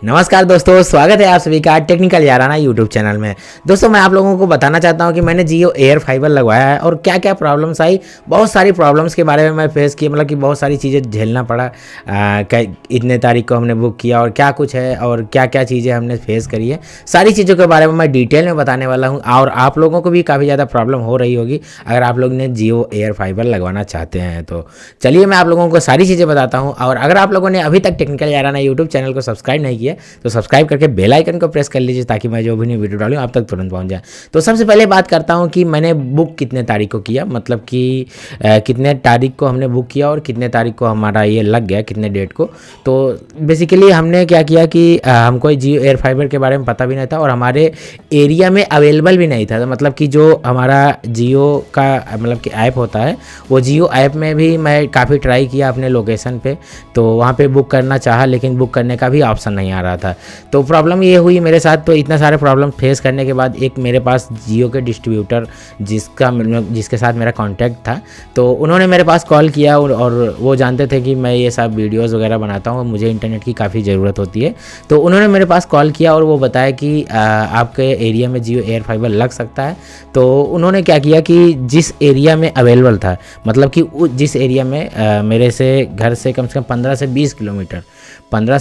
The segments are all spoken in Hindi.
नमस्कार दोस्तों, स्वागत है आप सभी का टेक्निकल याराना यूट्यूब चैनल में। दोस्तों मैं आप लोगों को बताना चाहता हूं कि मैंने जियो एयर फाइबर लगवाया है और क्या क्या प्रॉब्लम्स आई। बहुत सारी प्रॉब्लम्स के बारे में मैं फेस किया, मतलब कि बहुत सारी चीज़ें झेलना पड़ा। इतने तारीख को हमने बुक किया और क्या कुछ है और क्या क्या चीज़ें हमने फेस करी है, सारी चीज़ों के बारे में मैं डिटेल में बताने वाला हूँ। और आप लोगों को भी काफ़ी ज़्यादा प्रॉब्लम हो रही होगी अगर आप लोग ने जियो एयर फाइबर लगवाना चाहते हैं। तो चलिए मैं आप लोगों को सारी चीज़ें बताता हूँ। और अगर आप लोगों ने अभी तक टेक्निकल याराना यूट्यूब चैनल को सब्सक्राइब नहीं किया तो सब्सक्राइब करके बेल आइकन को प्रेस कर लीजिए ताकि मैं जो भी नई वीडियो डालूं आप तक तुरंत पहुंच जाए। तो सबसे पहले बात करता हूं कि मैंने बुक कितने तारीख को किया, मतलब कि कितने तारीख को हमने बुक किया और कितने तारीख को हमारा ये लग गया, कितने डेट को। तो बेसिकली हमने क्या किया कि हमको जियो एयर फाइबर के बारे में पता भी नहीं था और हमारे एरिया में अवेलेबल भी नहीं था। तो मतलब कि जो हमारा जियो का मतलब कि ऐप होता है, वो जियो ऐप में भी मैं काफ़ी ट्राई किया अपने लोकेशन पे, तो वहाँ पे बुक करना चाहा लेकिन बुक करने का भी ऑप्शन नहीं आ रहा था। तो प्रॉब्लम ये हुई मेरे साथ। तो इतना सारे प्रॉब्लम फेस करने के बाद एक मेरे पास जियो के डिस्ट्रीब्यूटर जिसके साथ मेरा कांटेक्ट था, तो उन्होंने मेरे पास कॉल किया और वो जानते थे कि मैं ये सब वीडियोस वगैरह बनाता हूँ, मुझे इंटरनेट की काफ़ी ज़रूरत होती है। तो उन्होंने मेरे पास कॉल किया और वो बताया कि आपके एरिया में जियो एयर फाइबर लग सकता है। तो उन्होंने क्या किया कि जिस एरिया में अवेलेबल था, मतलब कि जिस एरिया में मेरे से घर से कम 15 से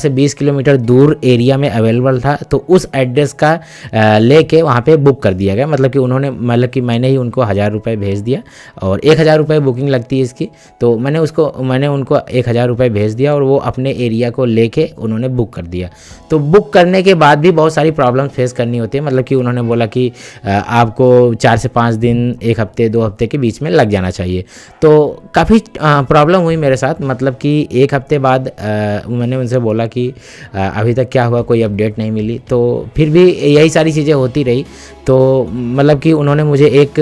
20 किलोमीटर दूर एरिया में अवेलेबल था, तो उस एड्रेस का लेके वहाँ पे बुक कर दिया गया। मतलब कि मैंने ही उनको 1000 रुपये भेज दिया और 1000 रुपये बुकिंग लगती है इसकी। तो मैंने उनको 1000 रुपये भेज दिया और वो अपने एरिया को लेके उन्होंने बुक कर दिया। तो बुक करने के बाद भी बहुत सारी प्रॉब्लम फेस करनी होती है। मतलब कि उन्होंने बोला कि आपको 4 से 5 दिन, 1 हफ्ते 2 हफ्ते के बीच में लग जाना चाहिए। तो काफ़ी प्रॉब्लम हुई मेरे साथ। मतलब कि 1 हफ्ते बाद मैंने उनसे बोला कि अभी तक क्या हुआ, कोई अपडेट नहीं मिली। तो फिर भी यही सारी चीज़ें होती रही। तो मतलब कि उन्होंने मुझे एक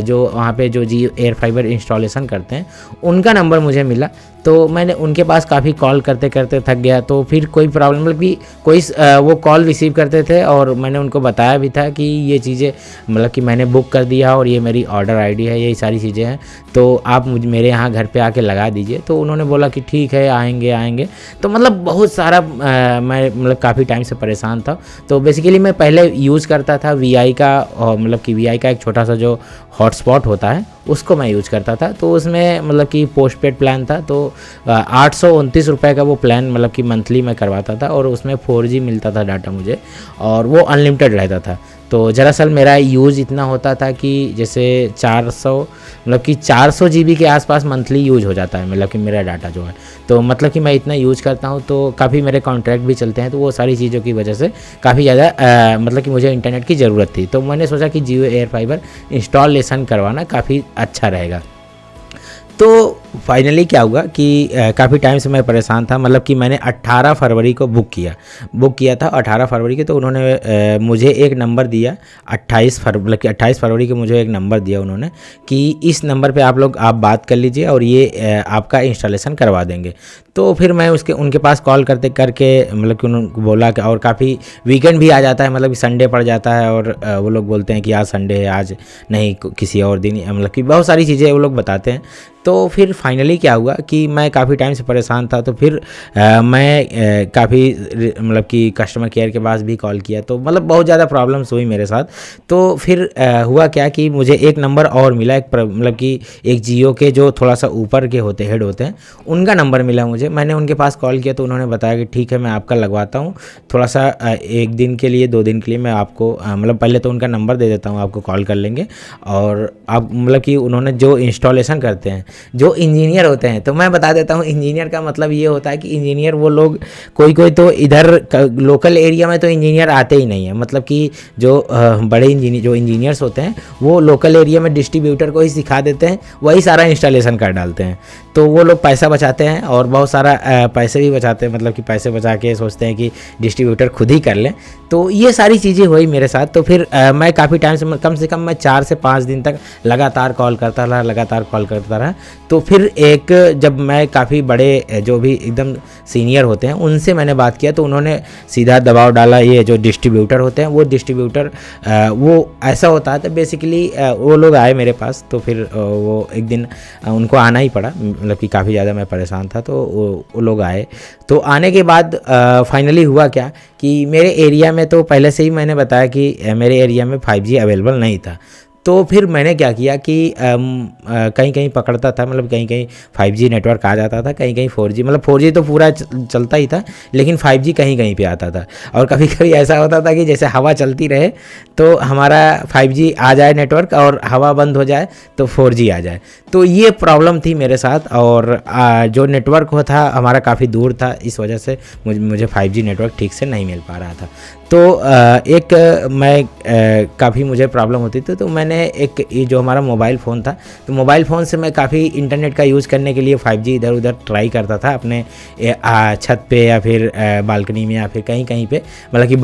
जो वहाँ पे जो जियो एयर फाइबर इंस्टॉलेशन करते हैं उनका नंबर मुझे मिला। तो मैंने उनके पास काफ़ी कॉल करते करते थक गया। तो फिर कोई प्रॉब्लम, मतलब कि वो कॉल रिसीव करते थे और मैंने उनको बताया भी था कि ये चीज़ें, मतलब कि मैंने बुक कर दिया और ये मेरी ऑर्डर आईडी है, यही सारी चीज़ें हैं, तो आप मेरे यहाँ घर पे आके लगा दीजिए। तो उन्होंने बोला कि ठीक है, आएंगे। तो मतलब बहुत सारा मैं मतलब काफ़ी टाइम से परेशान था। तो बेसिकली मैं पहले यूज़ करता था वीआई का, मतलब कि वीआई का एक छोटा सा जो हॉटस्पॉट होता है उसको मैं यूज़ करता था। तो उसमें मतलब कि पोस्टपेड प्लान था, तो 829 रुपये का वो प्लान मतलब कि मंथली मैं करवाता था और उसमें 4G मिलता था डाटा मुझे, और वो अनलिमिटेड रहता था। तो दरअसल मेरा यूज़ इतना होता था कि जैसे 400 GB के आसपास मंथली यूज हो जाता है, मतलब कि मेरा डाटा जो है। तो मतलब कि मैं इतना यूज करता हूँ, तो काफ़ी मेरे कॉन्ट्रैक्ट भी चलते हैं। तो वो सारी चीज़ों की वजह से काफ़ी ज़्यादा मतलब कि मुझे इंटरनेट की ज़रूरत थी। तो मैंने सोचा कि जियो एयर फाइबर इंस्टॉलेशन करवाना काफ़ी अच्छा रहेगा। तो फाइनली क्या हुआ कि काफ़ी टाइम से मैं परेशान था। मतलब कि मैंने 18 फरवरी को बुक किया था 18 फरवरी के। तो उन्होंने मुझे एक नंबर दिया 28 फरवरी को मुझे एक नंबर दिया उन्होंने कि इस नंबर पे आप बात कर लीजिए और ये आपका इंस्टॉलेशन करवा देंगे। तो फिर मैं उनके पास कॉल करके मतलब कि उन्होंने बोला कि, और काफ़ी वीकेंड भी आ जाता है, मतलब कि संडे पड़ जाता है और वो लोग बोलते हैं कि आज संडे है, आज नहीं किसी और दिन, मतलब कि बहुत सारी चीज़ें वो लोग बताते हैं। तो फिर फाइनली क्या हुआ कि मैं काफ़ी टाइम से परेशान था। तो फिर मैं काफ़ी मतलब कि कस्टमर केयर के पास भी कॉल किया। तो मतलब बहुत ज़्यादा प्रॉब्लम्स हुई मेरे साथ। तो फिर हुआ क्या कि मुझे एक नंबर और मिला, मतलब कि एक जियो के जो थोड़ा सा ऊपर के हेड होते हैं उनका नंबर मिला मुझे। मैंने उनके पास कॉल किया तो उन्होंने बताया कि ठीक है, मैं आपका लगवाता हूँ, थोड़ा सा 1 दिन के लिए 2 दिन के लिए मैं आपको मतलब पहले तो उनका नंबर दे देता हूँ, आपको कॉल कर लेंगे। और आप मतलब कि उन्होंने जो इंस्टॉलेशन करते हैं, जो इंजीनियर होते हैं, तो मैं बता देता हूँ इंजीनियर का मतलब ये होता है कि इंजीनियर वो लोग कोई तो इधर लोकल एरिया में तो इंजीनियर आते ही नहीं है। मतलब कि जो बड़े इंजीनियर्स होते हैं वो लोकल एरिया में डिस्ट्रीब्यूटर को ही सिखा देते हैं, वही सारा इंस्टॉलेशन कर डालते हैं। तो वो लोग पैसा बचाते हैं और बहुत सारा पैसे भी बचाते हैं, मतलब कि पैसे बचा के सोचते हैं कि डिस्ट्रीब्यूटर खुद ही कर लें। तो ये सारी चीज़ें हुई मेरे साथ। तो फिर मैं काफ़ी टाइम से कम मैं 4 से 5 दिन तक लगातार कॉल करता रहा तो फिर एक जब मैं काफ़ी बड़े जो भी एकदम सीनियर होते हैं उनसे मैंने बात किया, तो उन्होंने सीधा दबाव डाला। ये जो डिस्ट्रीब्यूटर होते हैं वो डिस्ट्रीब्यूटर वो ऐसा होता है, तो बेसिकली वो लोग आए मेरे पास। तो फिर वो एक दिन उनको आना ही पड़ा, मतलब कि काफ़ी ज़्यादा मैं परेशान था, तो वो लोग आए। तो आने के बाद फाइनली हुआ क्या कि मेरे एरिया में, तो पहले से ही मैंने बताया कि मेरे एरिया में 5G अवेलेबल नहीं था। तो फिर मैंने क्या किया कि कहीं कहीं पकड़ता था, मतलब कहीं कहीं 5G नेटवर्क आ जाता था, कहीं कहीं 4G, मतलब 4G तो पूरा चलता ही था, लेकिन 5G कहीं कहीं पे आता था। और कभी कभी ऐसा होता था कि जैसे हवा चलती रहे तो हमारा 5G आ जाए नेटवर्क, और हवा बंद हो जाए तो 4G आ जाए। तो ये प्रॉब्लम थी मेरे साथ, और जो नेटवर्क हो था हमारा काफ़ी दूर था, इस वजह से मुझे 5G नेटवर्क ठीक से नहीं मिल पा रहा था। तो एक मैं काफ़ी मुझे प्रॉब्लम होती थी, तो मैंने एक ये जो हमारा मोबाइल फ़ोन था, तो मोबाइल फ़ोन से मैं काफ़ी इंटरनेट का यूज़ करने के लिए 5G इधर उधर ट्राई करता था, अपने छत पे या फिर बालकनी में या फिर कहीं कहीं पे, मतलब कि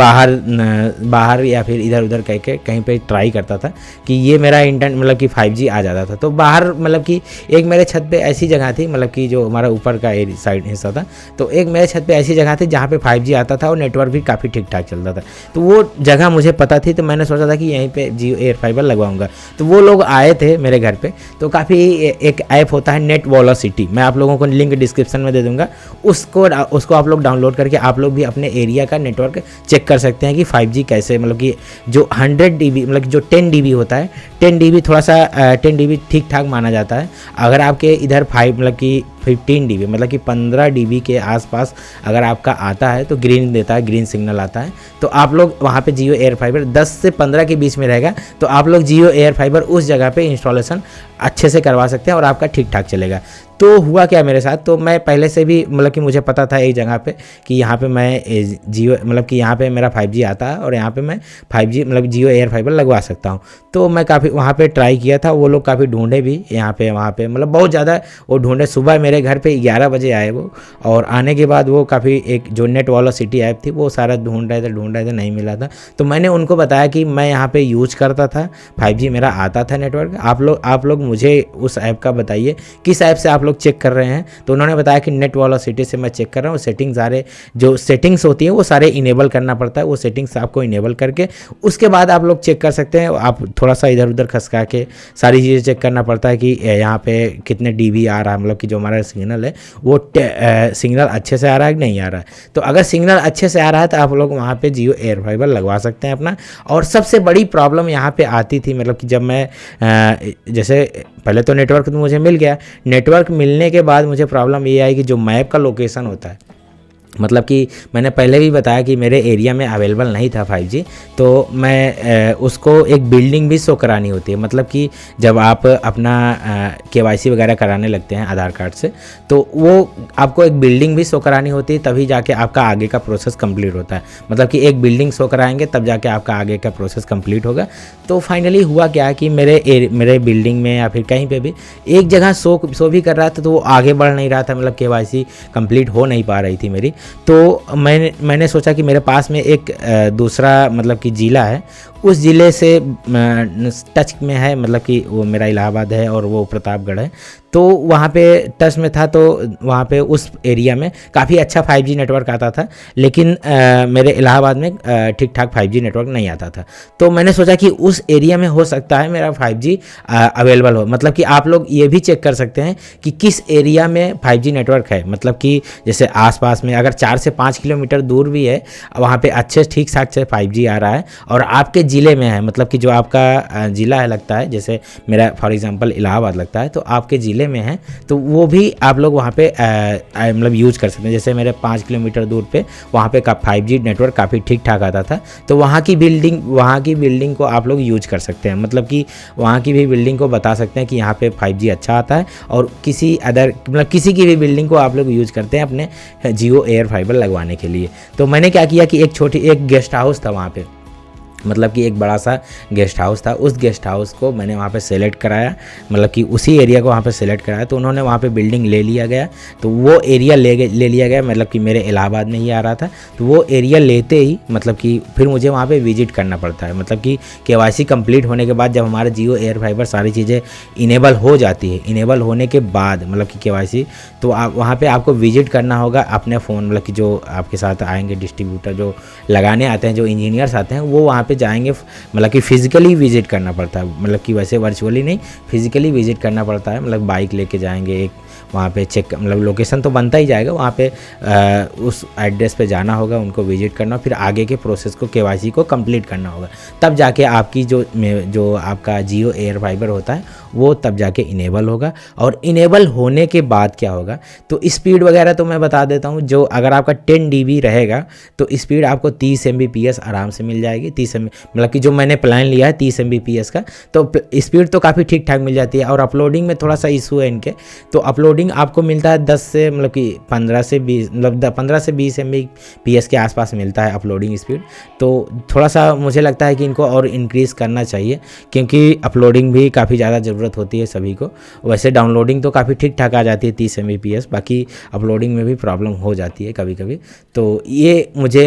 बाहर या फिर इधर उधर कहीं पे ट्राई करता था कि ये मेरा इंटरनेट मतलब कि 5G आ जाता था। तो बाहर मतलब कि एक मेरे छत पे ऐसी जगह थी, मतलब कि जो हमारा ऊपर का साइड हिस्सा था, तो एक मेरे छत पे ऐसी जगह थी जहाँ पे 5G आता था और नेटवर्क भी काफ़ी ठीक ठाक चलता था। तो वो जगह मुझे पता थी, तो मैंने सोचा था कि यहीं पे जियो एयर फाइबर लगवाऊंगा। तो वो लोग आए थे मेरे घर पे। तो काफ़ी एक ऐप होता है नेट वेलोसिटी, मैं आप लोगों को लिंक डिस्क्रिप्शन में दे दूंगा, उसको आप लोग डाउनलोड करके आप लोग भी अपने एरिया का नेटवर्क चेक कर सकते हैं कि 5G कैसे, मतलब कि जो 100 DB मतलब कि जो 10 DB होता है, 10 DB थोड़ा सा 10 DB ठीक ठाक माना जाता है। अगर आपके इधर 5 मतलब कि 15 DB मतलब कि 15 DB के आसपास अगर आपका आता है तो ग्रीन देता है, ग्रीन सिग्नल आता है, तो आप लोग वहाँ पे जियो एयर फाइबर 10 से 15 के बीच में रहेगा, तो आप लोग जियो एयर फाइबर उस जगह पे इंस्टॉलेशन अच्छे से करवा सकते हैं और आपका ठीक ठाक चलेगा। तो हुआ क्या मेरे साथ, तो मैं पहले से भी मतलब कि मुझे पता था एक जगह पे कि यहाँ पे मैं जियो मतलब कि यहाँ पे मेरा 5G आता है और यहाँ पे मैं 5G मतलब जियो एयर फाइबर लगवा सकता हूँ। तो मैं काफ़ी वहाँ पे ट्राई किया था, वो लोग काफ़ी ढूंढे भी यहाँ पे वहाँ पे, मतलब बहुत ज़्यादा वो ढूंढे। सुबह मेरे घर पे 11 बजे आए वो, और आने के बाद वो काफ़ी एक जो नेट वेलोसिटी ऐप थी वो सारा ढूंढ रहे थे, नहीं मिला था। तो मैंने उनको बताया कि मैं यहाँ पे यूज करता था 5G, मेरा आता था नेटवर्क, आप लोग मुझे उस ऐप का बताइए किस ऐप से आप लोग चेक कर रहे हैं। तो उन्होंने बताया कि नेट वेलोसिटी से मैं चेक कर रहा हूँ। सेटिंग सारे जो सेटिंग्स होती है वो सारे इनेबल करना पड़ता है, वो सेटिंग्स आपको इनेबल करके उसके बाद आप लोग चेक कर सकते हैं। आप थोड़ा सा इधर उधर खसका के सारी चीज़ें चेक करना पड़ता है कि यहाँ पे कितने DB आ रहा है, मतलब कि जो हमारा सिग्नल है वो सिग्नल अच्छे से आ रहा है कि नहीं आ रहा है। तो अगर सिग्नल अच्छे से आ रहा है तो आप लोग वहाँ पे जियो एयर फाइबर लगवा सकते हैं अपना। और सबसे बड़ी प्रॉब्लम यहाँ पे आती थी, मतलब कि जब मैं जैसे पहले तो नेटवर्क तो मुझे मिल गया, नेटवर्क मिलने के बाद मुझे प्रॉब्लम ये आई कि जो मैप का लोकेशन होता है, मतलब कि मैंने पहले भी बताया कि मेरे एरिया में अवेलेबल नहीं था 5G, तो मैं उसको एक बिल्डिंग भी शो करानी होती है। मतलब कि जब आप अपना KYC वगैरह कराने लगते हैं आधार कार्ड से, तो वो आपको एक बिल्डिंग भी शो करानी होती है, तभी जाके आपका आगे का प्रोसेस कंप्लीट होता है। मतलब कि एक बिल्डिंग शो कराएंगे तब जाके आपका आगे का प्रोसेस कंप्लीट होगा। तो फाइनली हुआ क्या कि मेरे बिल्डिंग में या फिर कहीं पर भी एक जगह शो भी कर रहा था, तो वो आगे बढ़ नहीं रहा था, मतलब KYC कंप्लीट हो नहीं पा रही थी मेरी। तो मैंने सोचा कि मेरे पास में एक दूसरा मतलब कि ज़िला है, उस ज़िले से टच में है, मतलब कि वो मेरा इलाहाबाद है और वो प्रतापगढ़ है। तो वहाँ पे टच में था, तो वहाँ पे उस एरिया में काफ़ी अच्छा 5G नेटवर्क आता था, लेकिन मेरे इलाहाबाद में ठीक ठाक 5G नेटवर्क नहीं आता था। तो मैंने सोचा कि उस एरिया में हो सकता है मेरा 5G अवेलेबल हो। मतलब कि आप लोग ये भी चेक कर सकते हैं कि किस एरिया में 5G नेटवर्क है, मतलब कि जैसे आसपास में अगर 4 से 5 किलोमीटर दूर भी है, वहाँ पे अच्छे ठीक ठाक से 5G आ रहा है, और आपके ज़िले में है, मतलब कि जो आपका ज़िला है लगता है, जैसे मेरा फॉर एग्जांपल इलाहाबाद लगता है, तो आपके ज़िले में है, तो वो भी आप लोग वहाँ पे मतलब यूज कर सकते हैं। जैसे मेरे 5 किलोमीटर दूर पे वहाँ पे 5G नेटवर्क काफ़ी ठीक ठाक आता था, तो वहाँ की बिल्डिंग को आप लोग यूज कर सकते हैं। मतलब कि वहाँ की भी बिल्डिंग को बता सकते हैं कि यहाँ पे 5G अच्छा आता है, और किसी की भी बिल्डिंग को आप लोग यूज करते हैं अपने जियो एयर फाइबर लगवाने के लिए। तो मैंने क्या किया कि एक गेस्ट हाउस था वहाँ पे, मतलब कि एक बड़ा सा गेस्ट हाउस था, उस गेस्ट हाउस को मैंने वहाँ पे सेलेक्ट कराया, मतलब कि उसी एरिया को वहाँ पे सेलेक्ट कराया। तो उन्होंने वहाँ पे बिल्डिंग ले लिया गया, तो वो एरिया ले लिया गया, मतलब कि मेरे इलाहाबाद में ही आ रहा था। तो वो एरिया लेते ही मतलब कि फिर मुझे वहाँ पे विजिट करना पड़ता है, मतलब कि KYC कंप्लीट होने के बाद जब हमारा जियो एयर फाइबर सारी चीज़ें इनेबल हो जाती है, इनेबल होने के बाद मतलब कि KYC, तो आप वहाँ पे आपको विजिट करना होगा अपने फ़ोन, मतलब कि जो आपके साथ आएंगे डिस्ट्रीब्यूटर जो लगाने आते हैं, जो इंजीनियर्स आते हैं, वो वहाँ पे जाएंगे, मतलब कि फ़िज़िकली विज़िट करना पड़ता है, मतलब कि वैसे वर्चुअली नहीं, फिज़िकली विज़िट करना पड़ता है। मतलब बाइक लेके जाएंगे, एक वहाँ पे चेक, मतलब लोकेशन तो बनता ही जाएगा, वहाँ पे उस एड्रेस पे जाना होगा, उनको विजिट करना, फिर आगे के प्रोसेस को KYC को कंप्लीट करना होगा, तब जाके आपकी जो आपका जियो एयर फाइबर होता है वो तब जाके इनेबल होगा। और इनेबल होने के बाद क्या होगा, तो स्पीड वगैरह तो मैं बता देता हूँ। जो अगर आपका 10 DB रहेगा तो स्पीड आपको 30 Mbps आराम से मिल जाएगी। 30 MB मतलब कि जो मैंने प्लान लिया है 30 Mbps का, तो स्पीड तो काफ़ी ठीक ठाक मिल जाती है। और अपलोडिंग में थोड़ा सा इशू है इनके, तो अपलोडिंग आपको मिलता है 10 से मतलब कि 15 से 20, मतलब 15 से 20 Mbps के आसपास मिलता है अपलोडिंग स्पीड। तो थोड़ा सा मुझे लगता है कि इनको और इंक्रीज़ करना चाहिए, क्योंकि अपलोडिंग भी काफ़ी ज़्यादा ज़रूरत होती है सभी को। वैसे डाउनलोडिंग तो काफ़ी ठीक ठाक आ जाती है 30 Mbps, बाकी अपलोडिंग में भी प्रॉब्लम हो जाती है कभी कभी। तो ये मुझे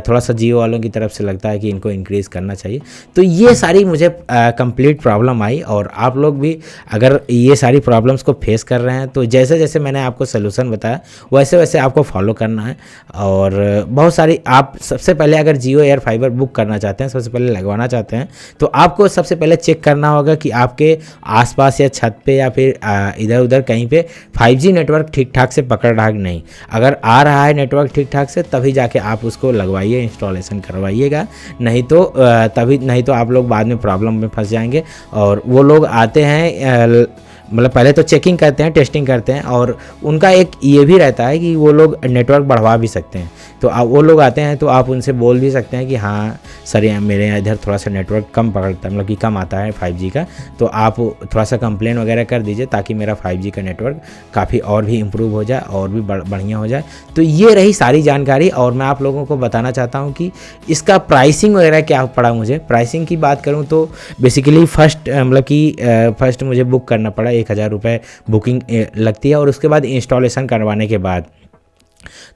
थोड़ा सा जियो वालों की तरफ से लगता है कि इनको इंक्रीज़ करना चाहिए। तो ये सारी मुझे कंप्लीट प्रॉब्लम आई, और आप लोग भी अगर ये सारी प्रॉब्लम्स को फेस कर रहे हैं तो जैसे जैसे मैंने आपको सोल्यूशन बताया वैसे वैसे आपको फॉलो करना है। और बहुत सारी, आप सबसे पहले अगर जियो एयर फाइबर बुक करना चाहते हैं, सबसे पहले लगवाना चाहते हैं, तो आपको सबसे पहले चेक करना होगा कि आपके आसपास या छत पे या फिर इधर उधर कहीं पे 5G नेटवर्क ठीक ठाक से पकड़ रहा है कि नहीं। अगर आ रहा है नेटवर्क ठीक ठाक से तभी जाके आप उसको लगवाइए, इंस्टॉलेशन करवाइएगा, नहीं तो आप लोग बाद में प्रॉब्लम में फंस जाएंगे। और वो लोग आते हैं, मतलब पहले तो चेकिंग करते हैं, टेस्टिंग करते हैं, और उनका एक ये भी रहता है कि वो लोग नेटवर्क बढ़वा भी सकते हैं। तो वो लोग आते हैं तो आप उनसे बोल भी सकते हैं कि हाँ सर मेरे यहाँ इधर थोड़ा सा नेटवर्क कम पकड़ता है, मतलब कि कम आता है 5G का, तो आप थोड़ा सा कंप्लेन वगैरह कर दीजिए ताकि मेरा 5G का नेटवर्क काफ़ी और भी इम्प्रूव हो जाए और भी बढ़िया हो जाए। तो ये रही सारी जानकारी। और मैं आप लोगों को बताना चाहता हूँ कि इसका प्राइसिंग वगैरह क्या पड़ा मुझे। प्राइसिंग की बात करूँ तो बेसिकली फर्स्ट मुझे बुक करना पड़ा, 1000 रुपये बुकिंग लगती है, और उसके बाद इंस्टॉलेशन करवाने के बाद,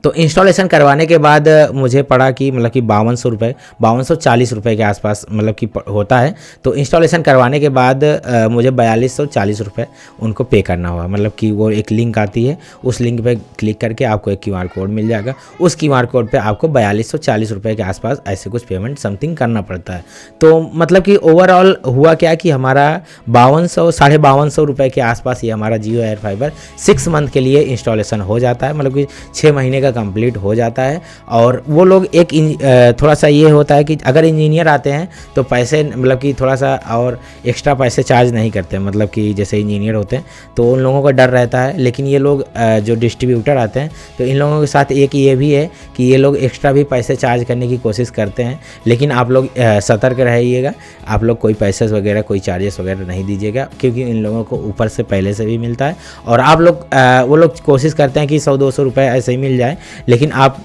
तो इंस्टॉलेशन करवाने के बाद मुझे पड़ा कि मतलब कि 5240 रुपये के आसपास मतलब कि होता है। तो इंस्टॉलेशन करवाने के बाद मुझे 4240 रुपये उनको पे करना हुआ। मतलब कि वो एक लिंक आती है, उस लिंक पे क्लिक करके आपको एक QR कोड मिल जाएगा, उस QR कोड पे आपको 4240 रुपये के आसपास ऐसे कुछ पेमेंट समथिंग करना पड़ता है। तो मतलब कि ओवरऑल हुआ क्या कि हमारा 5200 रुपये के आसपास ये हमारा जियो एयर फाइबर 6 मंथ के लिए इंस्टॉलेशन हो जाता है, मतलब कि 6 महीने का कंप्लीट हो जाता है। और वो लोग थोड़ा सा ये होता है कि अगर इंजीनियर आते हैं तो पैसे मतलब कि थोड़ा सा और एक्स्ट्रा पैसे चार्ज नहीं करते, मतलब कि जैसे इंजीनियर होते हैं तो उन लोगों का डर रहता है। लेकिन ये लोग जो डिस्ट्रीब्यूटर आते हैं तो इन लोगों के साथ एक ये भी है कि ये लोग एक्स्ट्रा भी पैसे चार्ज करने की कोशिश करते हैं, लेकिन आप लोग सतर्क रहिएगा, आप लोग कोई पैसे वगैरह कोई चार्जेस वगैरह नहीं दीजिएगा, क्योंकि इन लोगों को ऊपर से पहले से भी मिलता है। और आप लोग वो लोग कोशिश करते हैं कि 100-200 रुपये ऐसे ही मिल जाए, लेकिन आप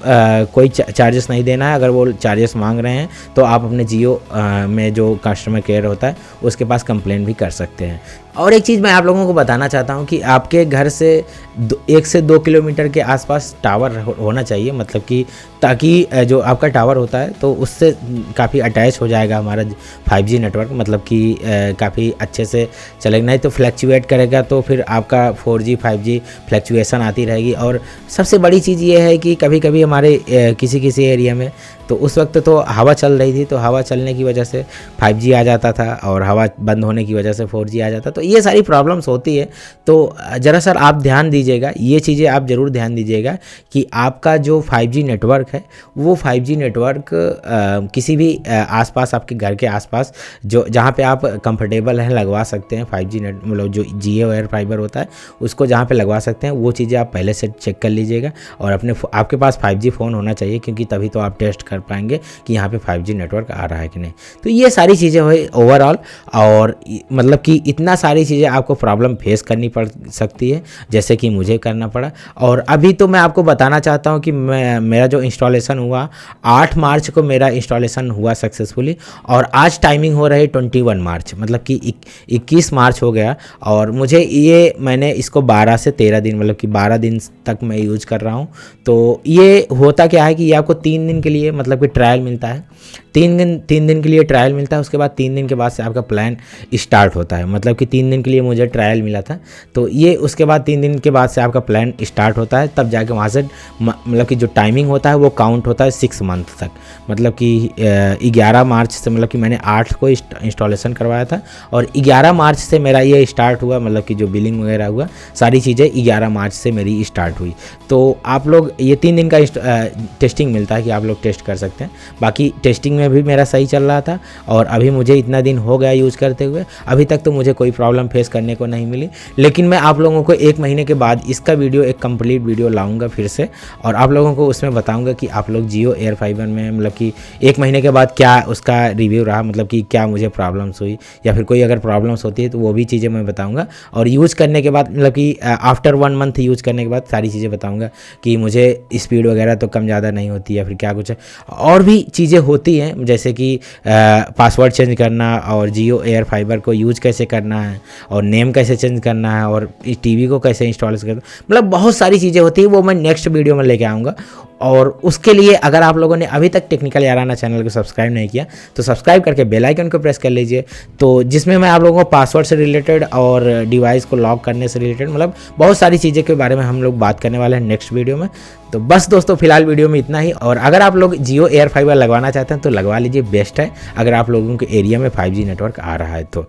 कोई चार्जेस नहीं देना है। अगर वो चार्जेस मांग रहे हैं तो आप अपने जियो में जो कस्टमर केयर होता है उसके पास कंप्लेंट भी कर सकते हैं। और एक चीज़ मैं आप लोगों को बताना चाहता हूं कि आपके घर से 1 से 2 किलोमीटर के आसपास टावर होना चाहिए, मतलब कि ताकि जो आपका टावर होता है तो उससे काफ़ी अटैच हो जाएगा हमारा 5G नेटवर्क, मतलब कि काफ़ी अच्छे से चलेगा। नहीं तो फ्लैक्चुएट करेगा तो फिर आपका 4G 5G फ्लैक्चुएशन आती रहेगी। और सबसे बड़ी चीज़ ये है कि कभी कभी हमारे किसी एरिया में तो उस वक्त तो हवा चल रही थी, तो हवा चलने की वजह से 5G आ जाता था, और हवा बंद होने की वजह से 4G आ जाता। तो ये सारी प्रॉब्लम्स होती है। तो ज़रा सर आप ध्यान दीजिएगा, ये चीज़ें आप ज़रूर ध्यान दीजिएगा कि आपका जो 5G नेटवर्क है वो 5G नेटवर्क किसी भी आसपास, आपके घर के आसपास जो जहाँ पे आप कंफर्टेबल हैं लगवा सकते हैं 5G नेट, मतलब जो जियो एयर फाइबर होता है उसको जहाँ पे लगवा सकते हैं वो चीज़ें आप पहले से चेक कर लीजिएगा। और आपके पास 5G फ़ोन होना चाहिए, क्योंकि तभी तो आप टेस्ट कर कर पाएंगे कि यहाँ पे 5G नेटवर्क आ रहा है कि नहीं। तो ये सारी चीज़ें हुई ओवरऑल, और मतलब कि इतना सारी चीज़ें आपको प्रॉब्लम फेस करनी पड़ सकती है जैसे कि मुझे करना पड़ा। और अभी तो मैं आपको बताना चाहता हूँ कि मेरा जो इंस्टॉलेशन हुआ 8 मार्च को मेरा इंस्टॉलेशन हुआ सक्सेसफुली, और आज टाइमिंग हो रही 21 मार्च, मतलब कि 21 मार्च हो गया। और मुझे मैंने इसको 12 से 13 दिन, मतलब कि 12 दिन तक मैं यूज कर रहा हूँ। तो ये होता क्या है कि ये आपको 3 दिन के लिए मतलब कि ट्रायल मिलता है, 3 दिन के लिए ट्रायल मिलता है। उसके बाद 3 दिन के बाद से आपका प्लान स्टार्ट होता है, मतलब कि 3 दिन के लिए मुझे ट्रायल मिला था, तो ये उसके बाद 3 दिन के बाद से आपका प्लान स्टार्ट होता है। तब जाके वहाँ से मतलब कि जो टाइमिंग होता है वो काउंट होता है 6 मंथ तक, मतलब कि 11 मार्च से, मतलब कि मैंने 8 को इंस्टॉलेशन करवाया था और 11 मार्च से मेरा ये स्टार्ट हुआ, मतलब कि जो बिलिंग वगैरह हुआ सारी चीज़ें 11 मार्च से मेरी स्टार्ट हुई। तो आप लोग ये 3 दिन का टेस्टिंग मिलता है कि आप लोग टेस्ट कर सकते हैं। बाकी टेस्टिंग में भी मेरा सही चल रहा था, और अभी मुझे इतना दिन हो गया यूज़ करते हुए, अभी तक तो मुझे कोई प्रॉब्लम फेस करने को नहीं मिली। लेकिन मैं आप लोगों को 1 महीने के बाद इसका वीडियो, एक कंप्लीट वीडियो लाऊंगा फिर से, और आप लोगों को उसमें बताऊंगा कि आप लोग जियो एयर फाइबर में मतलब कि 1 महीने के बाद क्या उसका रिव्यू रहा, मतलब कि क्या मुझे प्रॉब्लम्स हुई, या फिर कोई अगर प्रॉब्लम्स होती है तो वो भी चीज़ें मैं बताऊँगा। और यूज़ करने के बाद, मतलब कि आफ्टर 1 मंथ यूज़ करने के बाद सारी चीज़ें बताऊँगा कि मुझे स्पीड वगैरह तो कम ज़्यादा नहीं होती, या फिर क्या कुछ है। और भी चीज़ें होती हैं जैसे कि पासवर्ड चेंज करना, और जियो एयर फाइबर को यूज़ कैसे करना है, और नेम कैसे चेंज करना है, और इस टीवी को कैसे इंस्टॉल करना, मतलब बहुत सारी चीज़ें होती है। वो मैं नेक्स्ट वीडियो में लेके आऊँगा। और उसके लिए अगर आप लोगों ने अभी तक टेक्निकल याराना चैनल को सब्सक्राइब नहीं किया तो सब्सक्राइब करके बेल आइकन को प्रेस कर लीजिए, तो जिसमें मैं आप लोगों को पासवर्ड से रिलेटेड और डिवाइस को लॉक करने से रिलेटेड, मतलब बहुत सारी चीज़ें के बारे में हम लोग बात करने वाले हैं नेक्स्ट वीडियो में। तो बस दोस्तों फिलहाल वीडियो में इतना ही। और अगर आप लोग जियो एयर फाइबर लगवाना चाहते हैं तो लगवा लीजिए, बेस्ट है अगर आप लोगों के एरिया में 5G नेटवर्क आ रहा है तो।